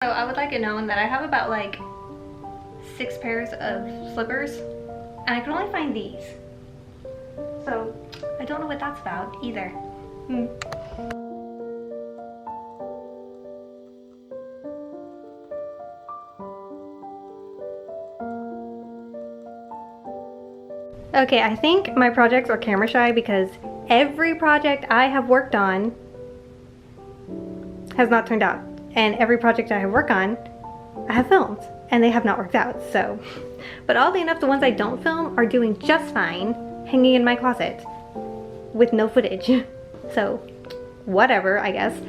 So I would like it known that I have about like 6 pairs of slippers and I can only find these. So I don't know what that's about either. Okay, I think my projects are camera shy because every project I have worked on has not turned out. And every project I have worked on, I have filmed and they have not worked out, so. But oddly enough, the ones I don't film are doing just fine, hanging in my closet with no footage. So, whatever, I guess.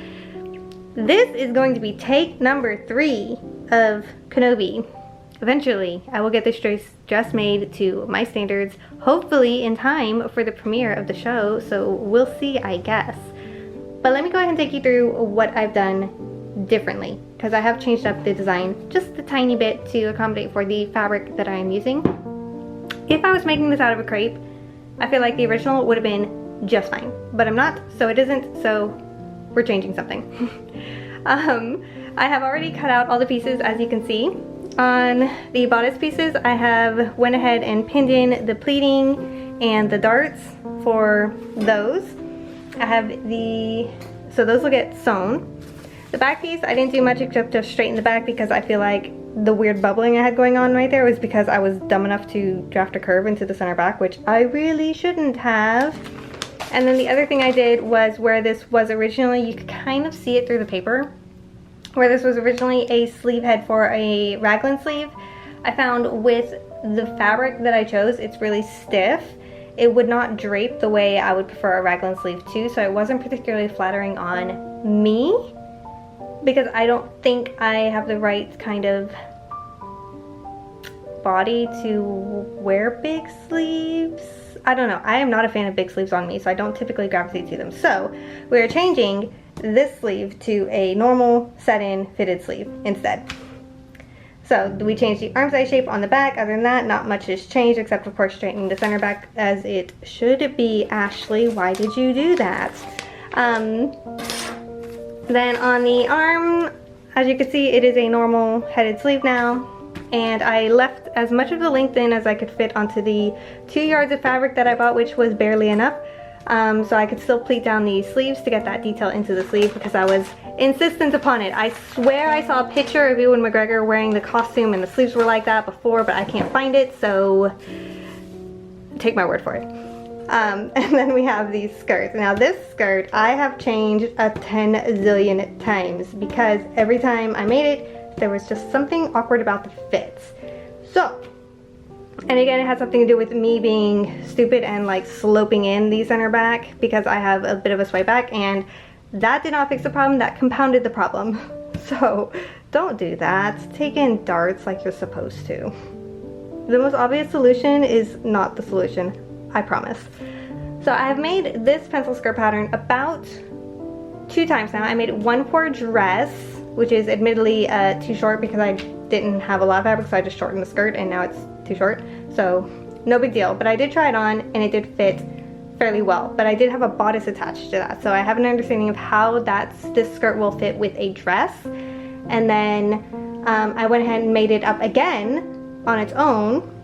This is going to be take number 3 of Kenobi. Eventually, I will get this dress made to my standards, hopefully in time for the premiere of the show, so we'll see, I guess. But let me go ahead and take you through what I've done differently, because I have changed up the design just a tiny bit to accommodate for the fabric that I am using. If I was making this out of a crepe, I feel like the original would have been just fine, but I'm not, so it isn't, so we're changing something. I have already cut out all the pieces, as you can see. On the bodice pieces, I have went ahead and pinned in the pleating and the darts for those. I have so those will get sewn. The back piece, I didn't do much except just straighten the back because I feel like the weird bubbling I had going on right there was because I was dumb enough to draft a curve into the center back, which I really shouldn't have. And then the other thing I did was where this was originally, you could kind of see it through the paper, where this was originally a sleeve head for a raglan sleeve. I found with the fabric that I chose, it's really stiff. It would not drape the way I would prefer a raglan sleeve too, so it wasn't particularly flattering on me, because I don't think I have the right kind of body to wear big sleeves. I don't know. I am not a fan of big sleeves on me, so I don't typically gravitate to them. So we're changing this sleeve to a normal set-in fitted sleeve instead. So we changed the arm size shape on the back. Other than that, not much has changed except of course straightening the center back as it should be. Ashley, why did you do that? Then on the arm, as you can see, it is a normal headed sleeve now. And I left as much of the length in as I could fit onto the 2 yards of fabric that I bought, which was barely enough. So I could still pleat down the sleeves to get that detail into the sleeve because I was insistent upon it. I swear I saw a picture of Ewan McGregor wearing the costume and the sleeves were like that before, but I can't find it, so take my word for it. And then we have these skirts. Now this skirt I have changed a 10 zillion times because every time I made it, there was just something awkward about the fits. So, and again, it has something to do with me being stupid and like sloping in the center back because I have a bit of a swipe back, and that did not fix the problem, that compounded the problem. So don't do that. Take in darts like you're supposed to. The most obvious solution is not the solution, I promise. So I have made this pencil skirt pattern about 2 times now. I made one for a dress, which is admittedly too short because I didn't have a lot of fabric, so I just shortened the skirt and now it's too short. So no big deal, but I did try it on and it did fit fairly well. But I did have a bodice attached to that, so I have an understanding of how this skirt will fit with a dress. And then I went ahead and made it up again on its own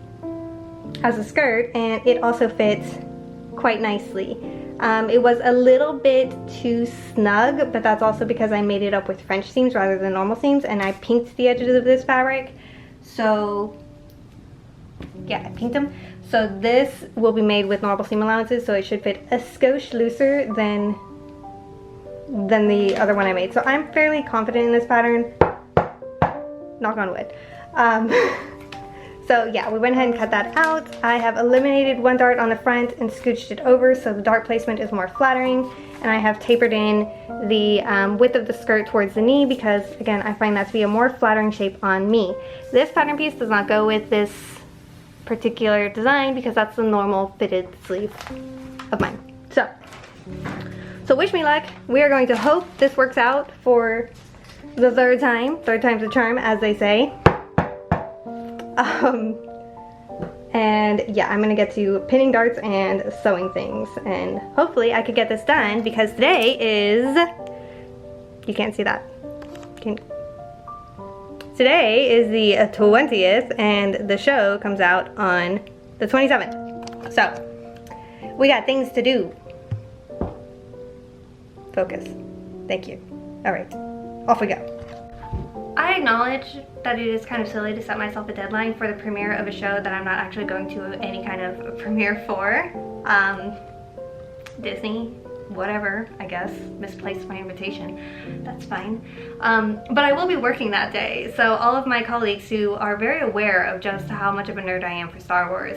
as a skirt, and it also fits quite nicely. It was a little bit too snug, but that's also because I made it up with French seams rather than normal seams, and I pinked the edges of this fabric. So yeah, I pinked them. So this will be made with normal seam allowances, so it should fit a skosh looser than the other one I made. So I'm fairly confident in this pattern, knock on wood. So yeah, we went ahead and cut that out. I have eliminated one dart on the front and scooched it over so the dart placement is more flattering. And I have tapered in the width of the skirt towards the knee because, again, I find that to be a more flattering shape on me. This pattern piece does not go with this particular design because that's the normal fitted sleeve of mine. So wish me luck. We are going to hope this works out for the third time. Third time's a charm, as they say. And yeah, I'm gonna get to pinning darts and sewing things, and hopefully I could get this done because today is, you can't see that. today is the 20th and the show comes out on the 27th. So, we got things to do. Focus. Thank you. Alright, off we go. I acknowledge that it is kind of silly to set myself a deadline for the premiere of a show that I'm not actually going to any kind of premiere for. Disney, whatever, I guess, misplaced my invitation. That's fine. But I will be working that day, so all of my colleagues who are very aware of just how much of a nerd I am for Star Wars,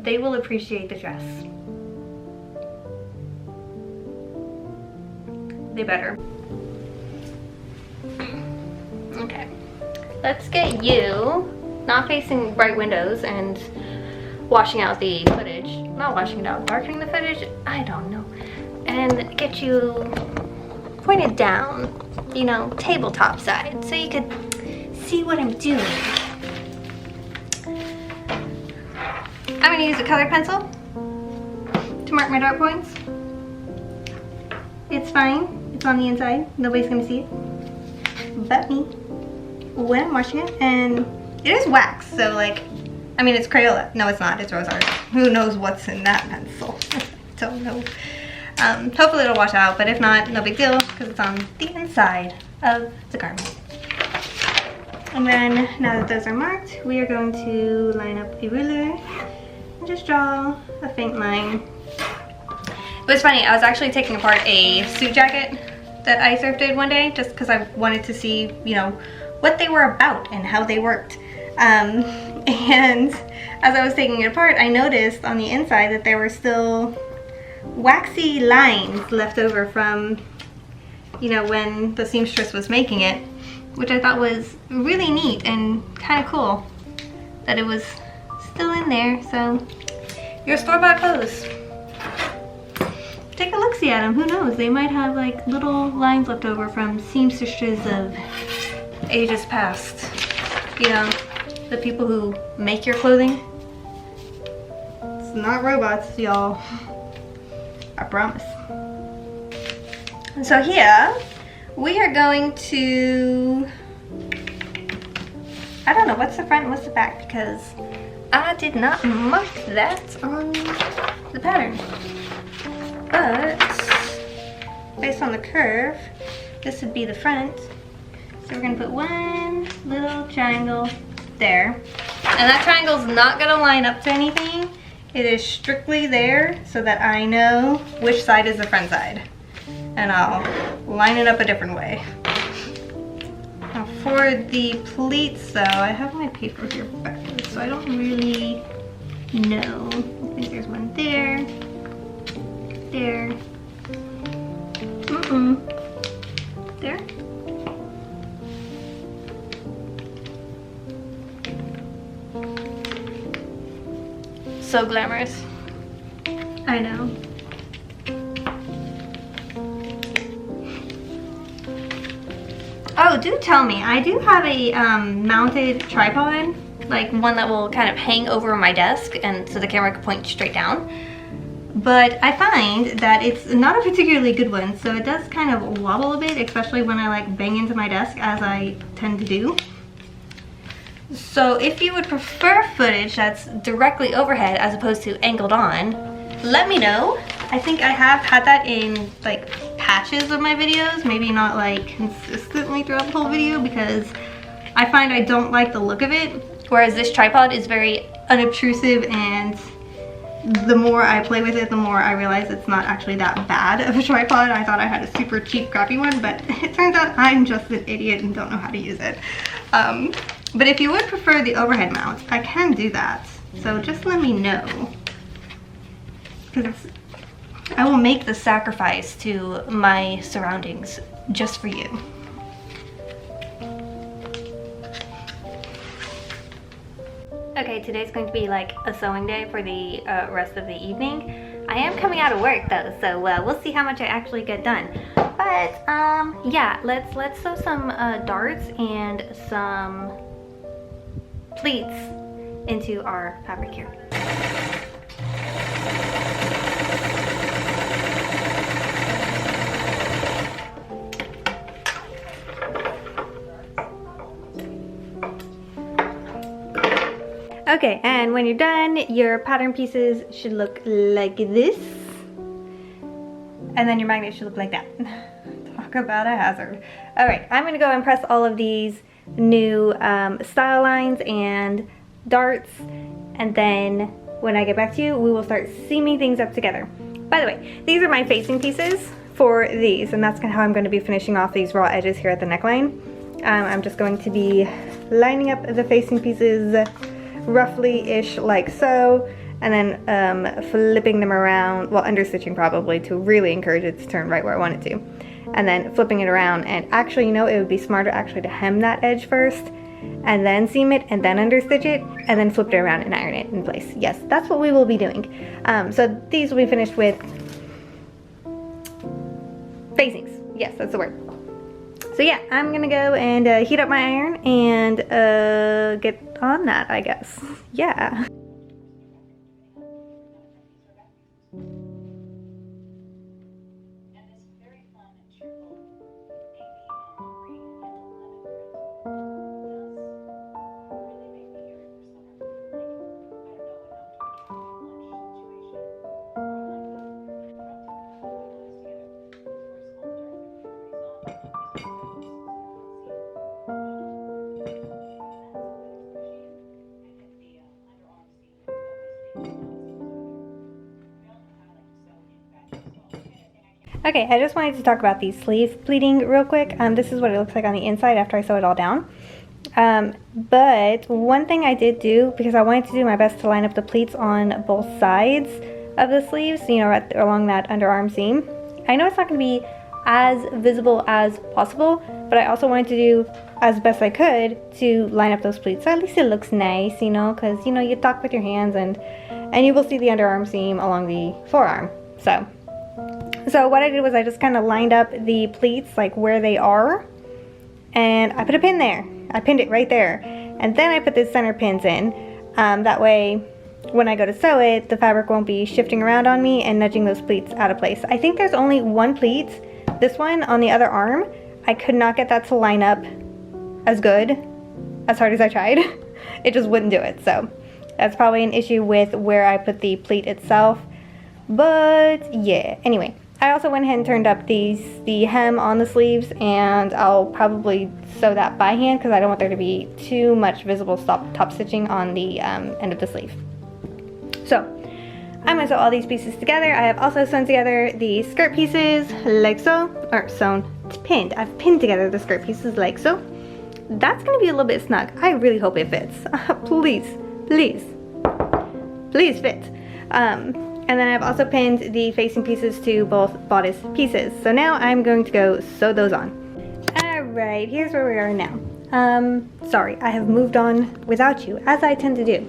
they will appreciate the dress. They better. Okay, let's get you not facing bright windows and washing out the footage. Not washing it out, darkening the footage? I don't know. And get you pointed down, you know, tabletop side, so you could see what I'm doing. I'm gonna use a colored pencil to mark my dark points. It's fine, it's on the inside, nobody's gonna see it but me when I'm washing it. And it is wax, so like, I mean, it's Crayola. No, it's not, it's Rose Art. Who knows what's in that pencil? Don't know. Hopefully it'll wash out, but if not, no big deal, because it's on the inside of the garment. And then, now that those are marked, we are going to line up a ruler and just draw a faint line. It was funny, I was actually taking apart a suit jacket that I thrifted one day, just because I wanted to see, you know, what they were about and how they worked. And as I was taking it apart, I noticed on the inside that there were still waxy lines left over from, you know, when the seamstress was making it, which I thought was really neat and kind of cool that it was still in there. So your store-bought clothes, take a look-see at them. Who knows, they might have like little lines left over from seamstresses of ages past. You know, the people who make your clothing. It's not robots, y'all. I promise. And so here, we are going to, I don't know, what's the front and what's the back, because I did not mark that on the pattern. But, based on the curve, this would be the front. So we're gonna put one little triangle there. And that triangle's not gonna line up to anything. It is strictly there so that I know which side is the front side. And I'll line it up a different way. Now for the pleats though, I have my paper here backwards, so I don't really know. I think there's one there, there, there. So glamorous. I know. Oh, do tell me. I do have a mounted tripod, like one that will kind of hang over my desk and so the camera can point straight down. But I find that it's not a particularly good one, so it does kind of wobble a bit, especially when I like bang into my desk, as I tend to do. So if you would prefer footage that's directly overhead as opposed to angled on, let me know. I think I have had that in like patches of my videos, maybe not like consistently throughout the whole video, because I find I don't like the look of it. Whereas this tripod is very unobtrusive, and the more I play with it, the more I realize it's not actually that bad of a tripod. I thought I had a super cheap, crappy one, but it turns out I'm just an idiot and don't know how to use it. But if you would prefer the overhead mount, I can do that. So just let me know, because I will make the sacrifice to my surroundings just for you. Okay, today's going to be like a sewing day for the rest of the evening. I am coming out of work though, so we'll see how much I actually get done. But yeah, let's sew some darts and some pleats into our fabric here. Okay, and when you're done, your pattern pieces should look like this. And then your magnet should look like that. Talk about a hazard. All right, I'm gonna go and press all of these new style lines and darts, and then when I get back to you, we will start seaming things up together. By the way, these are my facing pieces for these, and that's kind of how I'm going to be finishing off these raw edges here at the neckline. I'm just going to be lining up the facing pieces roughly-ish like so, and then flipping them around, well, understitching probably to really encourage it to turn right where I want it to. And then flipping it around, and actually, you know, it would be smarter actually to hem that edge first, and then seam it, and then understitch it, and then flip it around and iron it in place. Yes, that's what we will be doing. So these will be finished with facings. Yes, that's the word. So yeah, I'm gonna go and heat up my iron and get on that, I guess. Yeah. Okay, I just wanted to talk about the sleeve pleating real quick. This is what it looks like on the inside after I sew it all down. But one thing I did do, because I wanted to do my best to line up the pleats on both sides of the sleeves, you know, along that underarm seam. I know it's not going to be as visible as possible, but I also wanted to do as best I could to line up those pleats, so at least it looks nice, you know, because, you know, you talk with your hands and you will see the underarm seam along the forearm. So what I did was I just kind of lined up the pleats like where they are, and I put a pin there. I pinned it right there, and then I put the center pins in. That way when I go to sew it, the fabric won't be shifting around on me and nudging those pleats out of place. I think there's only one pleat, this one on the other arm. I could not get that to line up as good, as hard as I tried. It just wouldn't do it, so that's probably an issue with where I put the pleat itself. But yeah, anyway, I also went ahead and turned up the hem on the sleeves, and I'll probably sew that by hand because I don't want there to be too much visible top stitching on the end of the sleeve. So I'm going to sew all these pieces together. I have also sewn together the skirt pieces like so, or pinned. I've pinned together the skirt pieces like so. That's going to be a little bit snug. I really hope it fits. Please, please, please fit. And then I've also pinned the facing pieces to both bodice pieces. So now I'm going to go sew those on. Alright, here's where we are now. Sorry, I have moved on without you, as I tend to do.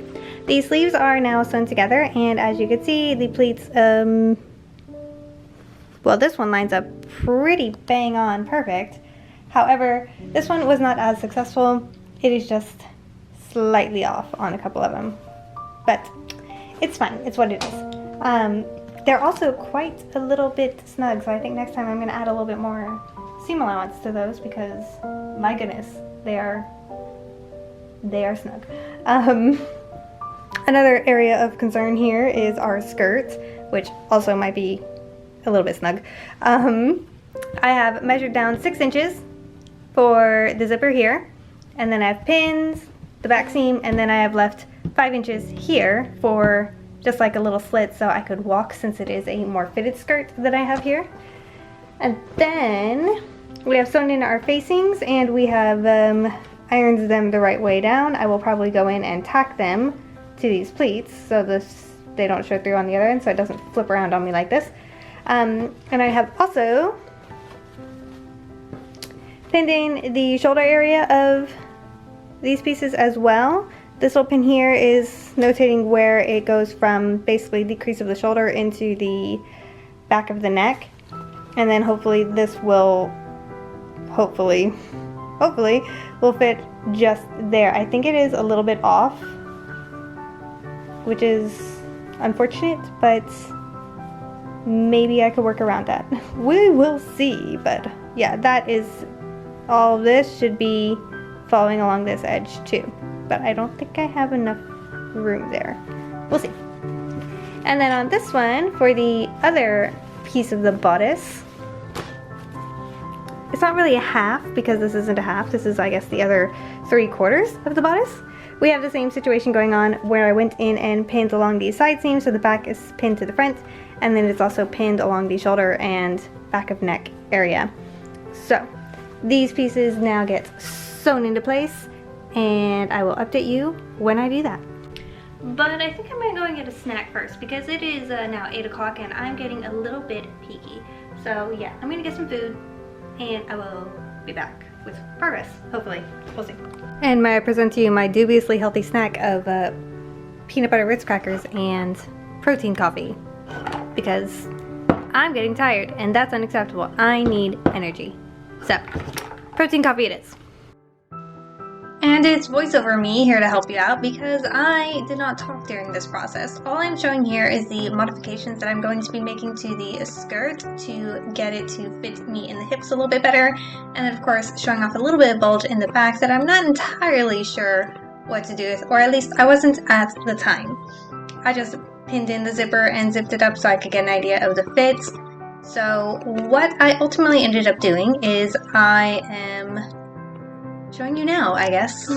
The sleeves are now sewn together, and as you can see, the pleats, well, this one lines up pretty bang on perfect. However, this one was not as successful. It is just slightly off on a couple of them. But it's fine, it's what it is. They're also quite a little bit snug, so I think next time I'm going to add a little bit more seam allowance to those because, my goodness, they are snug. Another area of concern here is our skirt, which also might be a little bit snug. I have measured down 6 inches for the zipper here, and then I have pins, the back seam, and then I have left 5 inches here for just like a little slit so I could walk, since it is a more fitted skirt that I have here. And then we have sewn in our facings, and we have ironed them the right way down. I will probably go in and tack them to these pleats so they don't show through on the other end, so it doesn't flip around on me like this. And I have also pinned in the shoulder area of these pieces as well. This little pin here is notating where it goes from basically the crease of the shoulder into the back of the neck. And then hopefully this will, hopefully will fit just there. I think it is a little bit off, which is unfortunate, but maybe I could work around that. We will see, but yeah, that is all. This should be following along this edge too. But I don't think I have enough room there. We'll see. And then on this one, for the other piece of the bodice, it's not really a half because this isn't a half. This is, I guess, the other 3/4 of the bodice. We have the same situation going on where I went in and pinned along these side seams, so the back is pinned to the front, and then it's also pinned along the shoulder and back of neck area. So these pieces now get sewn into place, and I will update you when I do that. But I think I'm gonna go and get a snack first because it is now 8 o'clock and I'm getting a little bit peaky. So yeah, I'm gonna get some food and I will be back with progress, hopefully. We'll see. And may I present to you my dubiously healthy snack of peanut butter Ritz crackers and protein coffee because I'm getting tired and that's unacceptable. I need energy. So, protein coffee it is. And it's voiceover me here to help you out because I did not talk during this process. All I'm showing here is the modifications that I'm going to be making to the skirt to get it to fit me in the hips a little bit better. And then of course showing off a little bit of bulge in the back that I'm not entirely sure what to do with, or at least I wasn't at the time. I just pinned in the zipper and zipped it up so I could get an idea of the fit. So what I ultimately ended up doing is I am showing you now, I guess.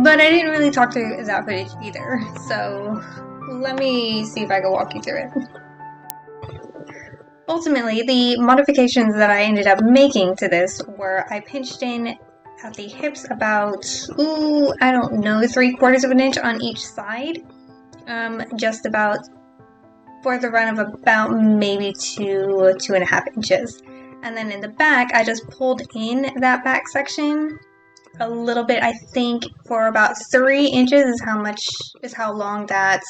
But I didn't really talk through that footage either, so let me see if I can walk you through it. Ultimately, the modifications that I ended up making to this were I pinched in at the hips about, I don't know, 3/4 of an inch on each side. Just about for the run of about maybe 2.5 inches. And then in the back, I just pulled in that back section a little bit. I think for about 3 inches is how long that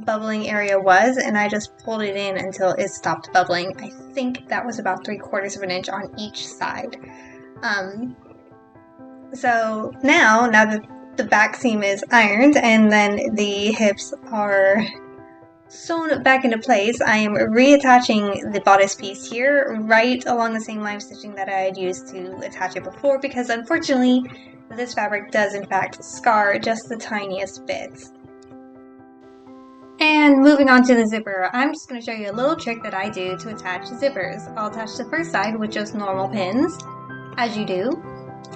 bubbling area was, and I just pulled it in until it stopped bubbling. I think that was about 3/4 of an inch on each side. So now that the back seam is ironed and then the hips are sewn back into place, I am reattaching the bodice piece here right along the same line stitching that I had used to attach it before, because unfortunately this fabric does in fact scar just the tiniest bits. And moving on to the zipper, I'm just going to show you a little trick that I do to attach zippers. I'll attach the first side with just normal pins, as you do.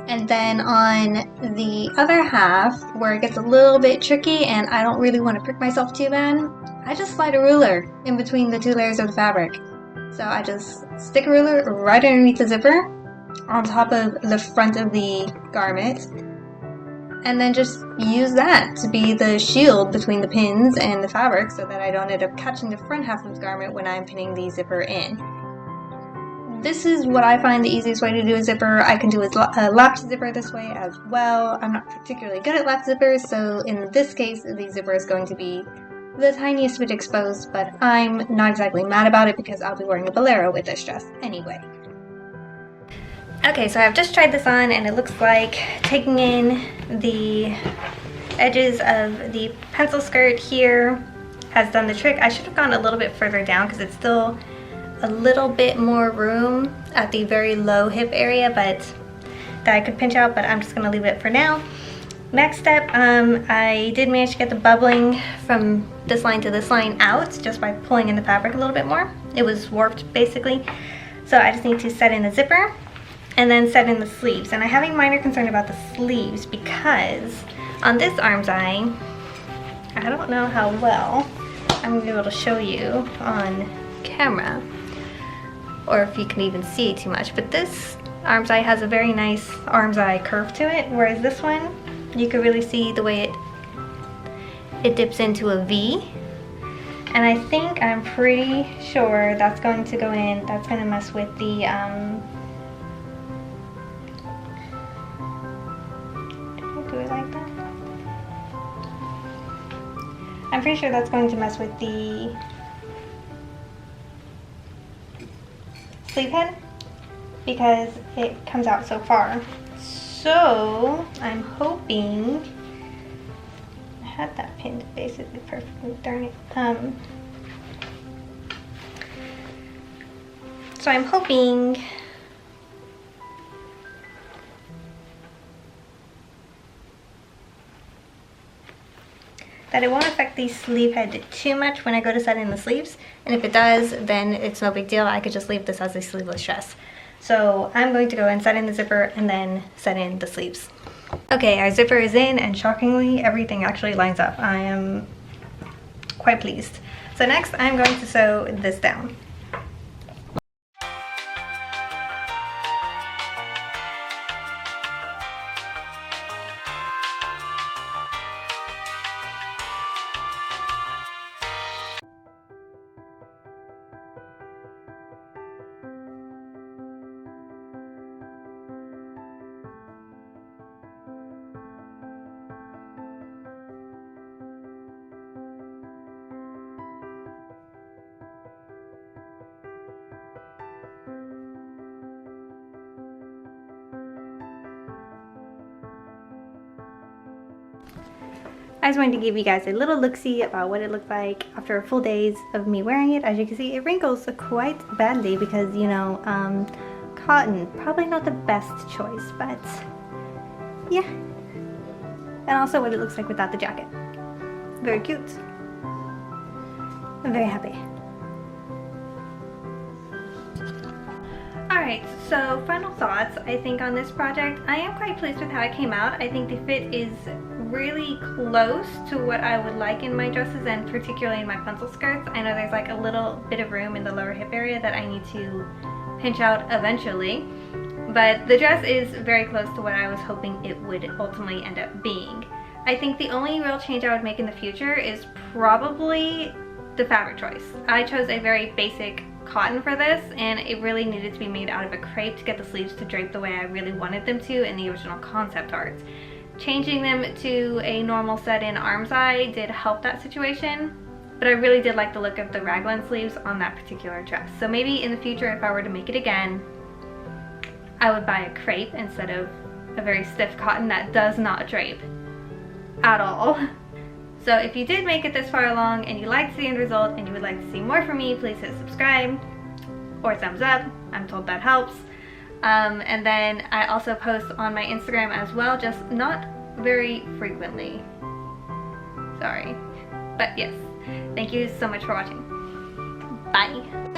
And then on the other half, where it gets a little bit tricky and I don't really want to prick myself too bad, I just slide a ruler in between the 2 layers of the fabric. So I just stick a ruler right underneath the zipper, on top of the front of the garment, and then just use that to be the shield between the pins and the fabric so that I don't end up catching the front half of the garment when I'm pinning the zipper in. This is what I find the easiest way to do a zipper. I can do a lap zipper this way as well. I'm not particularly good at lap zippers, so in this case, the zipper is going to be the tiniest bit exposed, but I'm not exactly mad about it because I'll be wearing a bolero with this dress anyway. Okay, so I've just tried this on and it looks like taking in the edges of the pencil skirt here has done the trick. I should have gone a little bit further down because it's still a little bit more room at the very low hip area, but that I could pinch out, but I'm just gonna leave it for now. Next step, I did manage to get the bubbling from this line to this line out just by pulling in the fabric a little bit more. It was warped basically. So I just need to set in the zipper and then set in the sleeves. And I have a minor concern about the sleeves because on this arm's eye, I don't know how well I'm gonna be able to show you on camera, or if you can even see too much, but this arm's eye has a very nice arm's eye curve to it, whereas this one, you can really see the way it dips into a V. And I think, I'm pretty sure that's going to go in, that's going to mess with the, did I do it like that? I'm pretty sure that's going to mess with the sleeve head because it comes out so far. So I'm hoping, I had that pinned basically perfectly, darn it. So I'm hoping that it won't affect the sleeve head too much when I go to set in the sleeves. And if it does, then it's no big deal. I could just leave this as a sleeveless dress. So I'm going to go and set in the zipper and then set in the sleeves. Okay, our zipper is in, and shockingly, everything actually lines up. I am quite pleased. So next, I'm going to sew this down. I just wanted to give you guys a little look-see about what it looked like after a full days of me wearing it. As you can see, it wrinkles quite badly because, you know, cotton, probably not the best choice, but yeah. And also what it looks like without the jacket. Very cute. I'm very happy. Alright, so final thoughts, I think, on this project. I am quite pleased with how it came out. I think the fit is really close to what I would like in my dresses, and particularly in my pencil skirts. I know there's like a little bit of room in the lower hip area that I need to pinch out eventually, but the dress is very close to what I was hoping it would ultimately end up being. I think the only real change I would make in the future is probably the fabric choice. I chose a very basic cotton for this, and it really needed to be made out of a crepe to get the sleeves to drape the way I really wanted them to in the original concept art. Changing them to a normal set-in arm's eye did help that situation, but I really did like the look of the raglan sleeves on that particular dress. So maybe in the future, if I were to make it again, I would buy a crepe instead of a very stiff cotton that does not drape at all. So if you did make it this far along and you liked the end result and you would like to see more from me, please hit subscribe or thumbs up. I'm told that helps. And then I also post on my Instagram as well, just not very frequently. Sorry. But yes, thank you so much for watching. Bye.